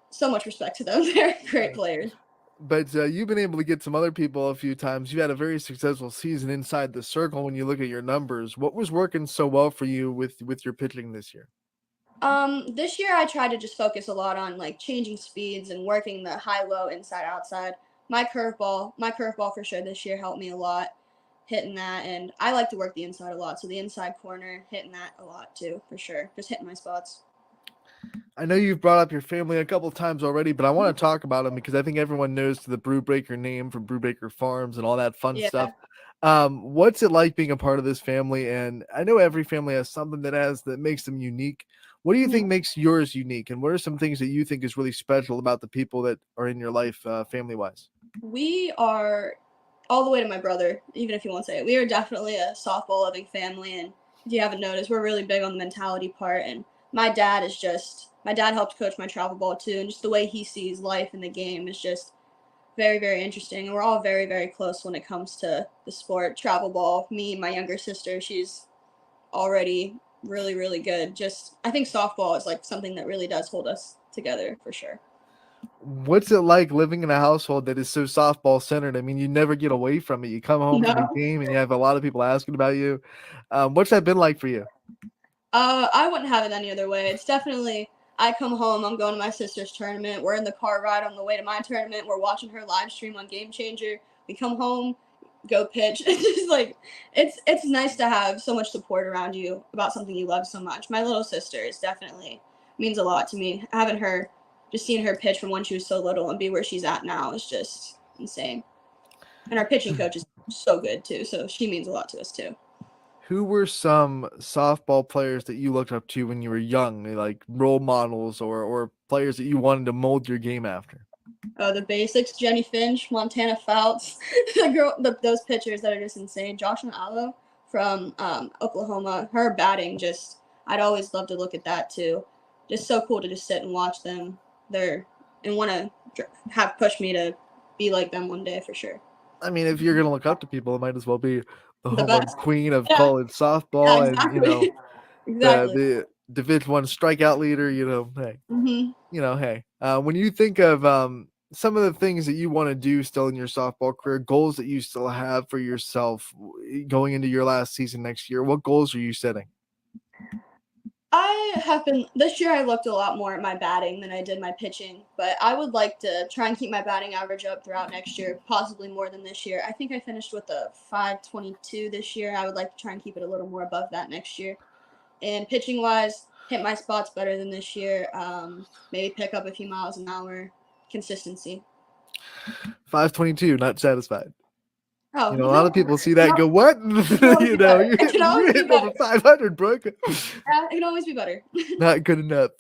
so much respect to them. They're great players.
But you've been able to get some other people a few times. You had a very successful season inside the circle when you look at your numbers. What was working so well for you with your pitching this year?
This year I tried to just focus a lot on like changing speeds and working the high, low, inside, outside. My curveball for sure this year helped me a lot hitting that, and I like to work the inside a lot. So the inside corner, hitting that a lot too, for sure. Just hitting my spots.
I know you've brought up your family a couple of times already, but I want to talk about them because I think everyone knows the Brewbreaker name from Brewbreaker Farms and all that fun stuff. What's it like being a part of this family? And I know every family has something that makes them unique. What do you think makes yours unique? And what are some things that you think is really special about the people that are in your life, family-wise?
We are all the way to my brother, even if you won't say it. We are definitely a softball loving family, and if you haven't noticed, we're really big on the mentality part. And my dad helped coach my travel ball too, and just the way he sees life in the game is just very, very interesting. And we're all very, very close when it comes to the sport. Travel ball, me, my younger sister, she's already really, really good. I think softball is like something that really does hold us together for sure.
What's it like living in a household that is so softball centered? I mean, you never get away from it. You come home from the game and you have a lot of people asking about you. What's that been like for you?
I wouldn't have it any other way. It's definitely, I come home, I'm going to my sister's tournament. We're in the car ride on the way to my tournament. We're watching her live stream on Game Changer. We come home, go pitch. It's just like, it's nice to have so much support around you about something you love so much. My little sister is definitely means a lot to me. Just seeing her pitch from when she was so little and be where she's at now is just insane. And our pitching coach is so good too, so she means a lot to us too.
Who were some softball players that you looked up to when you were young, like role models or players that you wanted to mold your game after?
The basics: Jenny Finch, Montana Fouts, those pitchers that are just insane. Joshua Allo from Oklahoma, her batting I'd always love to look at that too. Just so cool to just sit and watch them. And want to push me to be like them one day for sure.
I mean, if you're gonna look up to people, it might as well be the home queen of college softball.
Yeah, exactly. Exactly.
the Division One strikeout leader. Hey, when you think of some of the things that you want to do still in your softball career, goals that you still have for yourself going into your last season next year, what goals are you setting?
This year I looked a lot more at my batting than I did my pitching, but I would like to try and keep my batting average up throughout next year, possibly more than this year. I think I finished with a 522 this year. I would like to try and keep it a little more above that next year. And pitching wise, hit my spots better than this year. Maybe pick up a few miles an hour. Consistency.
522, not satisfied.
Oh,
a lot of people see that and go, "What?" You're hitting over 500, Brooke.
It can always be better.
Not good enough.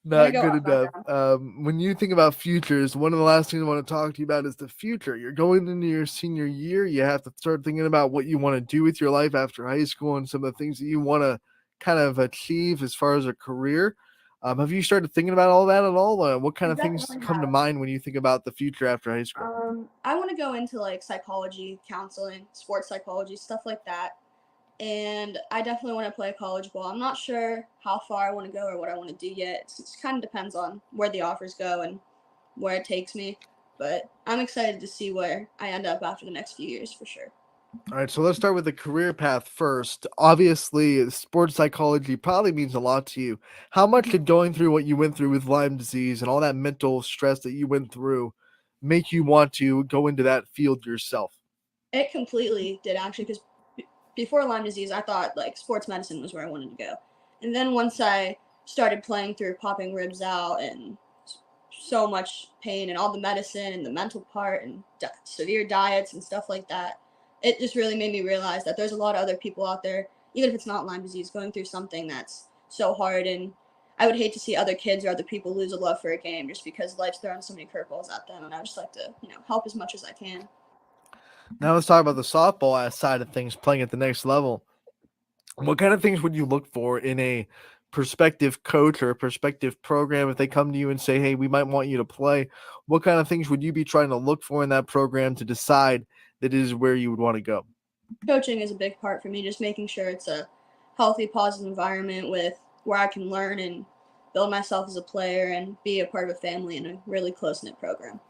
Not good enough. When you think about futures, one of the last things I want to talk to you about is the future. You're going into your senior year. You have to start thinking about what you want to do with your life after high school and some of the things that you want to kind of achieve as far as a career. Have you started thinking about all that at all? What kind of things come to mind when you think about the future after high school?
I want to go into like psychology, counseling, sports psychology, stuff like that. And I definitely want to play college ball. I'm not sure how far I want to go or what I want to do yet. It kind of depends on where the offers go and where it takes me. But I'm excited to see where I end up after the next few years for sure.
All right, so let's start with the career path first. Obviously, sports psychology probably means a lot to you. How much did going through what you went through with Lyme disease and all that mental stress that you went through make you want to go into that field yourself?
It completely did, actually, because before Lyme disease, I thought like sports medicine was where I wanted to go. And then once I started playing through popping ribs out and so much pain and all the medicine and the mental part and severe diets and stuff like that, it just really made me realize that there's a lot of other people out there, even if it's not Lyme disease, going through something that's so hard. And I would hate to see other kids or other people lose a love for a game just because life's throwing so many curveballs at them. And I would just like to, help as much as I can.
Now let's talk about the softball side of things, playing at the next level. What kind of things would you look for in a prospective coach or a prospective program if they come to you and say, "Hey, we might want you to play"? What kind of things would you be trying to look for in that program to decide that is where you would want to go?
Coaching is a big part for me, just making sure it's a healthy, positive environment where I can learn and build myself as a player and be a part of a family in a really close-knit program.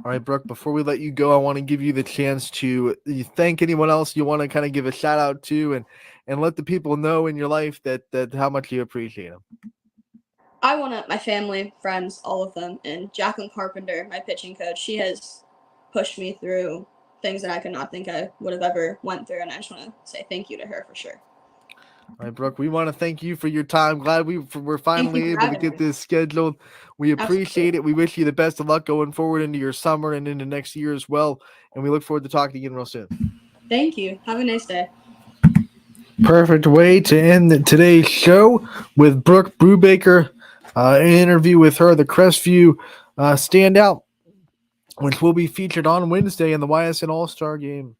All right, Brooke, before we let you go, I want to give you the chance to thank anyone else you want to kind of give a shout out to and let the people know in your life that how much you appreciate them.
I want my family, friends, all of them, and Jacqueline Carpenter, my pitching coach. She has pushed me through things that I could not think I would have ever went through, and I just want to say thank you to her for sure.
All right, Brooke, we want to thank you for your time. Glad we're finally able to get this scheduled. We appreciate it. We wish you the best of luck going forward into your summer and into next year as well. And we look forward to talking again real soon.
Thank you. Have a nice day.
Perfect way to end today's show with Brooke Brubaker. An interview with her, the Crestview standout, which will be featured on Wednesday in the YSN All-Star Game.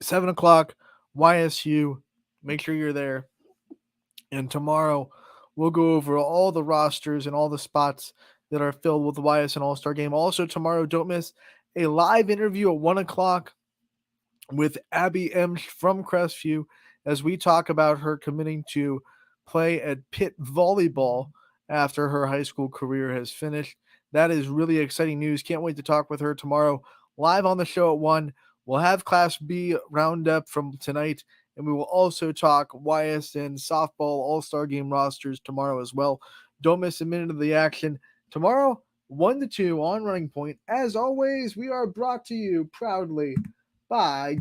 7 o'clock, YSU. Make sure you're there. And tomorrow, we'll go over all the rosters and all the spots that are filled with the YSN All-Star Game. Also, tomorrow, don't miss a live interview at 1 o'clock with Abby Emsch from Crestview as we talk about her committing to play at Pitt Volleyball after her high school career has finished. That is really exciting news. Can't wait to talk with her tomorrow live on the show at 1. We'll have Class B roundup from tonight, and we will also talk YSN softball all-star game rosters tomorrow as well. Don't miss a minute of the action. Tomorrow, 1 to 2 on Running Point. As always, we are brought to you proudly by